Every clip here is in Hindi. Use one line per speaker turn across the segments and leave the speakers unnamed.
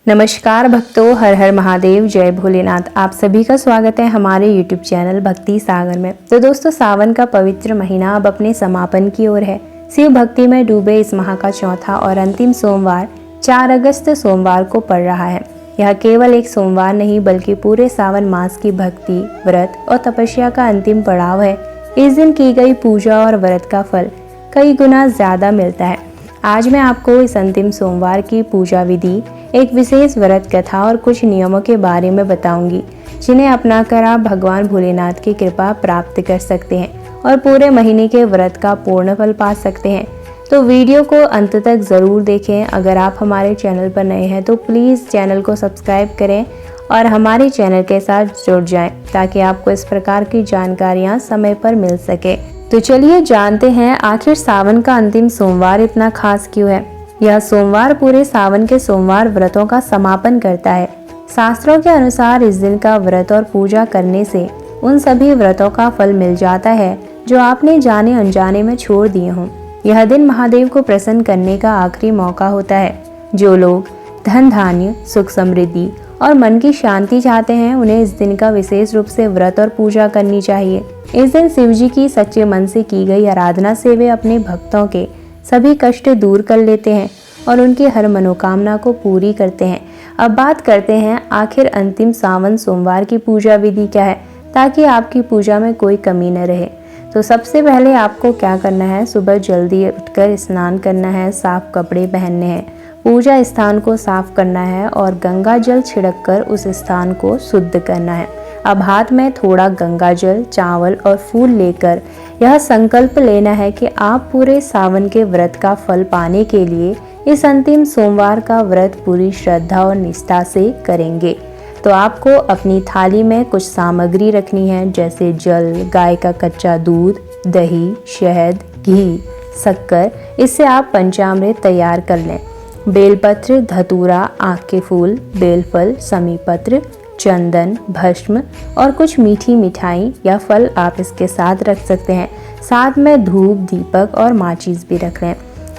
नमस्कार भक्तों, हर हर महादेव, जय भोलेनाथ। आप सभी का स्वागत है हमारे YouTube चैनल भक्ति सागर में। तो दोस्तों, सावन का पवित्र महीना अब अपने समापन की ओर है। शिव भक्ति में डूबे इस माह का चौथा और अंतिम सोमवार 4 अगस्त सोमवार को पड़ रहा है। यह केवल एक सोमवार नहीं बल्कि पूरे सावन मास की भक्ति, व्रत और तपस्या का अंतिम पड़ाव है। इस दिन की गई पूजा और व्रत का फल कई गुना ज्यादा मिलता है। आज मैं आपको इस अंतिम सोमवार की पूजा विधि, एक विशेष व्रत कथा और कुछ नियमों के बारे में बताऊंगी, जिन्हें अपनाकर आप भगवान भोलेनाथ की कृपा प्राप्त कर सकते हैं और पूरे महीने के व्रत का पूर्ण फल पा सकते हैं। तो वीडियो को अंत तक ज़रूर देखें। अगर आप हमारे चैनल पर नए हैं तो प्लीज़ चैनल को सब्सक्राइब करें और हमारे चैनल के साथ जुड़ जाएं, ताकि आपको इस प्रकार की जानकारियाँ समय पर मिल सके। तो चलिए जानते हैं आखिर सावन का अंतिम सोमवार इतना खास क्यों है। यह सोमवार पूरे सावन के सोमवार व्रतों का समापन करता है। शास्त्रों के अनुसार इस दिन का व्रत और पूजा करने से उन सभी व्रतों का फल मिल जाता है जो आपने जाने अनजाने में छोड़ दिए हों। यह दिन महादेव को प्रसन्न करने का आखिरी मौका होता है। जो लोग धन धान्य, सुख समृद्धि और मन की शांति चाहते हैं, उन्हें इस दिन का विशेष रूप से व्रत और पूजा करनी चाहिए। इस दिन शिव जी की सच्चे मन से की गई आराधना से वे अपने भक्तों के सभी कष्ट दूर कर लेते हैं और उनकी हर मनोकामना को पूरी करते हैं। अब बात करते हैं आखिर अंतिम सावन सोमवार की पूजा विधि क्या है, ताकि आपकी पूजा में कोई कमी न रहे। तो सबसे पहले आपको क्या करना है, सुबह जल्दी उठकर स्नान करना है, साफ कपड़े पहनने हैं, पूजा स्थान को साफ करना है और गंगा जल छिड़ककर उस स्थान को शुद्ध करना है। अब हाथ में थोड़ा गंगा जल, चावल और फूल लेकर यह संकल्प लेना है कि आप पूरे सावन के व्रत का फल पाने के लिए इस अंतिम सोमवार का व्रत पूरी श्रद्धा और निष्ठा से करेंगे। तो आपको अपनी थाली में कुछ सामग्री रखनी है, जैसे जल, गाय का कच्चा दूध, दही, शहद, घी, शक्कर। इससे आप पंचामृत तैयार कर लें। बेलपत्र, धतूरा, आँख के फूल, बेलफल, समीपत्र, चंदन, भस्म और कुछ मीठी मिठाई या फल आप इसके साथ रख सकते हैं। साथ में धूप, दीपक और माचिस भी रख लें।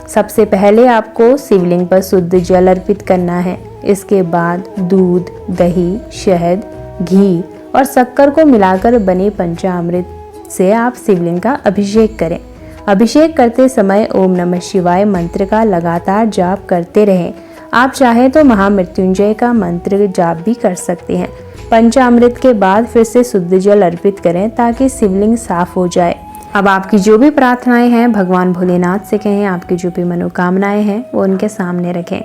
सबसे पहले आपको शिवलिंग पर शुद्ध जल अर्पित करना है। इसके बाद दूध, दही, शहद, घी और शक्कर को मिलाकर बने पंचामृत से आप शिवलिंग का अभिषेक करें। अभिषेक करते समय ओम नमः शिवाय मंत्र का लगातार जाप करते रहें। आप चाहें तो महामृत्युंजय का मंत्र जाप भी कर सकते हैं। पंचामृत के बाद फिर से शुद्ध जल अर्पित करें ताकि शिवलिंग साफ हो जाए। अब आपकी जो भी प्रार्थनाएं हैं भगवान भोलेनाथ से कहें, आपकी जो भी मनोकामनाएं हैं वो उनके सामने रखें।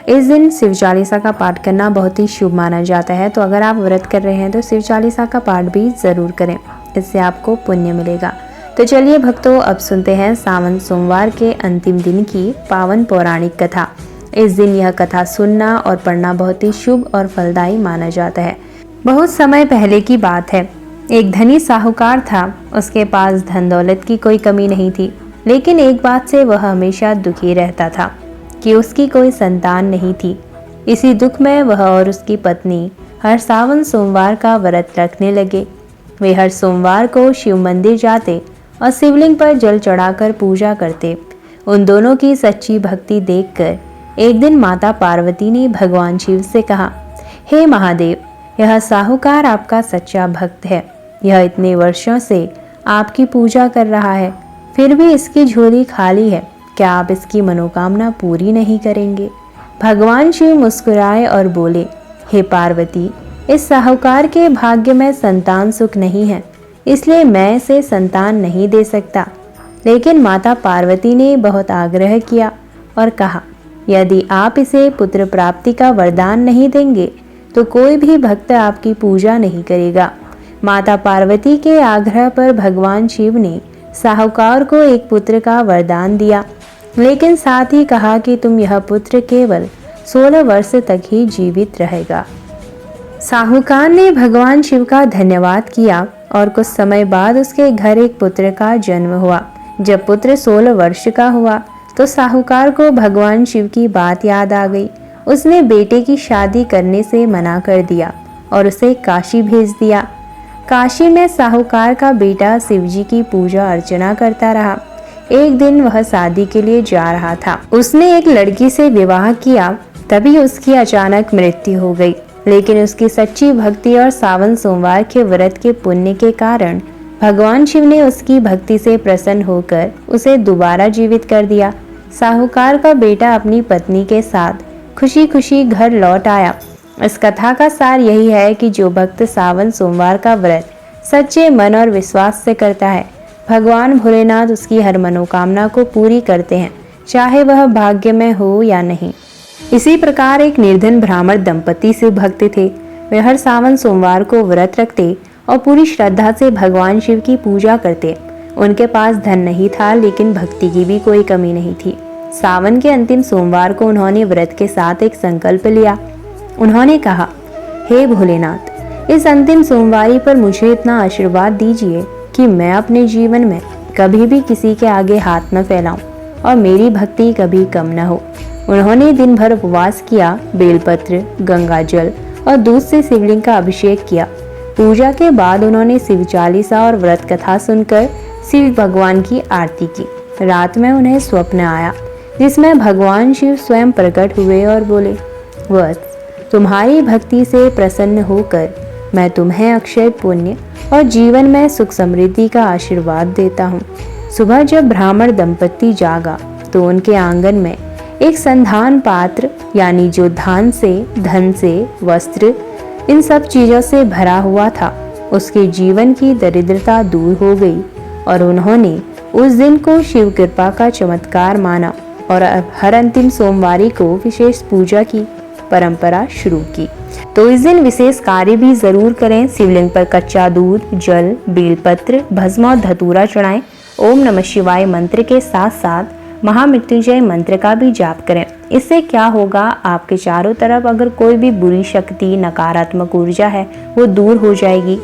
इस दिन शिव चालीसा का पाठ करना बहुत ही शुभ माना जाता है। तो अगर आप व्रत कर रहे हैं तो शिव चालीसा का पाठ भी जरूर करें, इससे आपको पुण्य मिलेगा। तो चलिए भक्तों, अब सुनते हैं सावन सोमवार के अंतिम दिन की पावन पौराणिक कथा। इस दिन यह कथा सुनना और पढ़ना बहुत ही शुभ और फलदायी माना जाता है। बहुत समय पहले की बात है। एक धनी साहूकार था। उसके पास धन दौलत की कोई कमी नहीं थी, लेकिन एक बात से वह हमेशा दुखी रहता था कि उसकी कोई संतान नहीं थी। इसी दुख में वह और उसकी पत्नी हर सावन सोमवार का व्रत रखने लगे। वे हर सोमवार को शिव मंदिर जाते और शिवलिंग पर जल चढ़ाकर पूजा करते। उन दोनों की सच्ची भक्ति देखकर एक दिन माता पार्वती ने भगवान शिव से कहा, हे महादेव, यह साहूकार आपका सच्चा भक्त है। यह इतने वर्षों से आपकी पूजा कर रहा है, फिर भी इसकी झोली खाली है। क्या आप इसकी मनोकामना पूरी नहीं करेंगे? भगवान शिव मुस्कुराए और बोले, हे पार्वती, इस साहूकार के भाग्य में संतान सुख नहीं है, इसलिए मैं इसे संतान नहीं दे सकता। लेकिन माता पार्वती ने बहुत आग्रह किया और कहा, यदि आप इसे पुत्र प्राप्ति का वरदान नहीं देंगे तो कोई भी भक्त आपकी पूजा नहीं करेगा। माता पार्वती के आग्रह पर भगवान शिव ने साहूकार को एक पुत्र का वरदान दिया, लेकिन साथ ही कहा कि तुम यह पुत्र केवल 16 वर्ष तक ही जीवित रहेगा। साहूकार ने भगवान शिव का धन्यवाद किया और कुछ समय बाद उसके घर एक पुत्र का जन्म हुआ। जब पुत्र 16 वर्ष का हुआ तो साहूकार को भगवान शिव की बात याद आ गई। उसने बेटे की शादी करने से मना कर दिया और उसे काशी भेज दिया। काशी में साहूकार का बेटा शिवजी की पूजा अर्चना करता रहा। एक दिन वह शादी के लिए जा रहा था। उसने एक लड़की से विवाह किया तभी उसकी अचानक मृत्यु हो गई। लेकिन उसकी सच्ची भक्ति और सावन सोमवार के व्रत के पुण्य के कारण भगवान शिव ने उसकी भक्ति से प्रसन्न होकर उसे दोबारा जीवित कर दिया। साहूकार का बेटा अपनी पत्नी के साथ खुशी खुशी घर लौट आया। इस कथा का सार यही है कि जो भक्त सावन सोमवार का व्रत सच्चे मन और विश्वास से करता है, भगवान भोलेनाथ उसकी हर मनोकामना को पूरी करते हैं, चाहे वह भाग्य में हो या नहीं। इसी प्रकार एक निर्धन ब्राह्मण दंपति शिव भक्त थे। वे हर सावन सोमवार को व्रत रखते और पूरी श्रद्धा से भगवान शिव की पूजा करते। उनके पास धन नहीं था, लेकिन भक्ति की भी कोई कमी नहीं थी। सावन के अंतिम सोमवार को उन्होंने व्रत के साथ एक संकल्प लिया। उन्होंने कहा, हे भोलेनाथ, इस अंतिम सोमवारी पर मुझे इतना आशीर्वाद दीजिए कि मैं अपने जीवन में कभी भी किसी के आगे हाथ न फैलाऊं और मेरी भक्ति कभी कम न हो। उन्होंने दिन भर उपवास किया, बेलपत्र, गंगा जल और दूध से शिवलिंग का अभिषेक किया। पूजा के बाद उन्होंने शिव चालीसा और व्रत कथा सुनकर शिव भगवान की आरती की। रात में उन्हें स्वप्न आया जिसमें भगवान शिव स्वयं प्रकट हुए और बोले, वत्स, तुम्हारी भक्ति से प्रसन्न होकर मैं तुम्हें अक्षय पुण्य और जीवन में सुख समृद्धि का आशीर्वाद देता हूँ। सुबह जब ब्राह्मण दंपति जागा तो उनके आंगन में एक संधान पात्र, यानी जो धान से, धन से, वस्त्र, इन सब चीजों से भरा हुआ था। उसके जीवन की दरिद्रता दूर हो गई और उन्होंने उस दिन को शिव कृपा का चमत्कार माना और हर अंतिम सोमवारी को विशेष पूजा की परंपरा शुरू की। तो इस दिन विशेष कार्य भी जरूर करें। शिवलिंग पर कच्चा दूध, जल, बेलपत्र, भस्म और धतूरा चढ़ाएं। ओम नमः शिवाय मंत्र के साथ साथ महामृत्युंजय मंत्र का भी जाप करें। इससे क्या होगा, आपके चारों तरफ अगर कोई भी बुरी शक्ति, नकारात्मक ऊर्जा है, वो दूर हो जाएगी।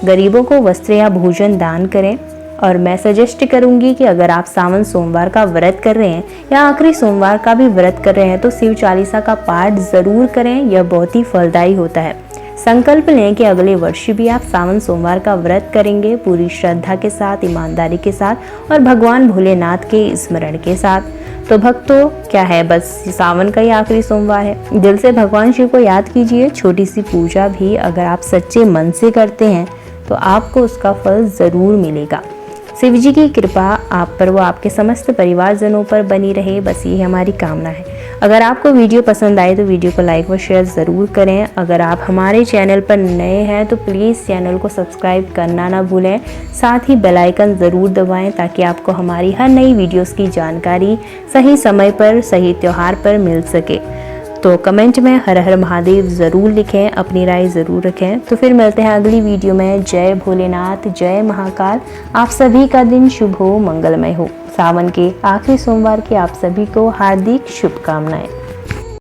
गरीबों को वस्त्र या भोजन दान करें। और मैं सजेस्ट करूंगी कि अगर आप सावन सोमवार का व्रत कर रहे हैं या आखिरी सोमवार का भी व्रत कर रहे हैं तो शिव चालीसा का पाठ जरूर करें। यह बहुत ही फलदायी होता है। संकल्प लें कि अगले वर्ष भी आप सावन सोमवार का व्रत करेंगे पूरी श्रद्धा के साथ, ईमानदारी के साथ और भगवान भोलेनाथ के स्मरण के साथ। तो भक्तों, क्या है, बस सावन का ही आखिरी सोमवार है। दिल से भगवान शिव को याद कीजिए। छोटी सी पूजा भी अगर आप सच्चे मन से करते हैं तो आपको उसका फल जरूर मिलेगा। शिव जी की कृपा आप पर, वो आपके समस्त परिवारजनों पर बनी रहे, बस ये हमारी कामना है। अगर आपको वीडियो पसंद आए तो वीडियो को लाइक व शेयर ज़रूर करें। अगर आप हमारे चैनल पर नए हैं तो प्लीज़ चैनल को सब्सक्राइब करना ना भूलें। साथ ही बेल आइकन ज़रूर दबाएं ताकि आपको हमारी हर नई वीडियोस की जानकारी सही समय पर, सही त्यौहार पर मिल सके। तो कमेंट में हर हर महादेव ज़रूर लिखें, अपनी राय ज़रूर रखें। तो फिर मिलते हैं अगली वीडियो में। जय भोलेनाथ, जय महाकाल। आप सभी का दिन शुभ हो, मंगलमय हो। सावन के आखिरी सोमवार की आप सभी को हार्दिक शुभकामनाएं।